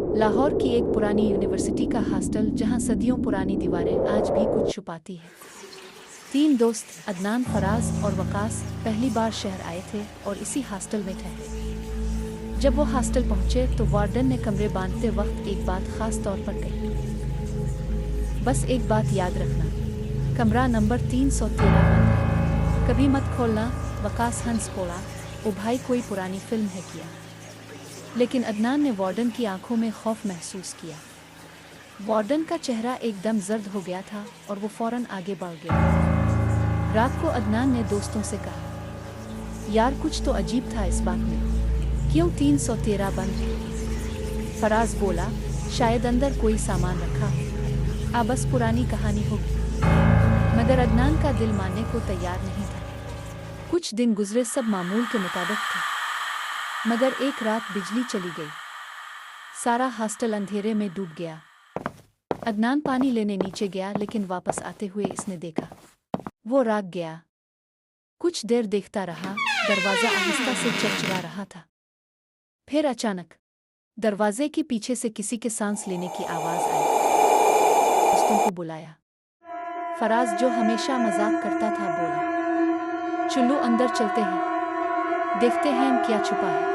लाहौर की एक पुरानी यूनिवर्सिटी का हॉस्टल जहां सदियों पुरानी दीवारें आज भी कुछ छुपाती हैं। तीन दोस्त अदनान, फराज और वकास पहली बार शहर आए थे और इसी हॉस्टल में ठहरे। जब वो हॉस्टल पहुंचे तो वार्डन ने कमरे बांधते वक्त एक बात खास तौर पर कही, बस एक बात याद रखना, कमरा नंबर 313 बंद है, कभी मत खोलना। वकास हंस पड़ा, ओ भाई कोई पुरानी फिल्म है क्या? लेकिन अदनान ने वार्डन की आंखों में खौफ महसूस किया। वार्डन का चेहरा एकदम जर्द हो गया था और वो फौरन आगे बढ़ गया। रात को अदनान ने दोस्तों से कहा, यार कुछ तो अजीब था इस बात में, क्यों 313 बंद है? फराज बोला, शायद अंदर कोई सामान रखा हो, बस पुरानी कहानी होगी। मगर अदनान का दिल मानने को तैयार नहीं था। कुछ दिन गुजरे, सब मामूल के मुताबिक थे। मगर एक रात बिजली चली गई, सारा हॉस्टल अंधेरे में डूब गया। अदनान पानी लेने नीचे गया, लेकिन वापस आते हुए इसने देखा वो राग गया। कुछ देर देखता रहा, दरवाजा आहिस्ता से चरचरा रहा था। फिर अचानक दरवाजे के पीछे से किसी के सांस लेने की आवाज आई। दोस्तों को बुलाया। फराज जो हमेशा मजाक करता था बोला, चलो अंदर चलते हैं, देखते हैं क्या छुपा है।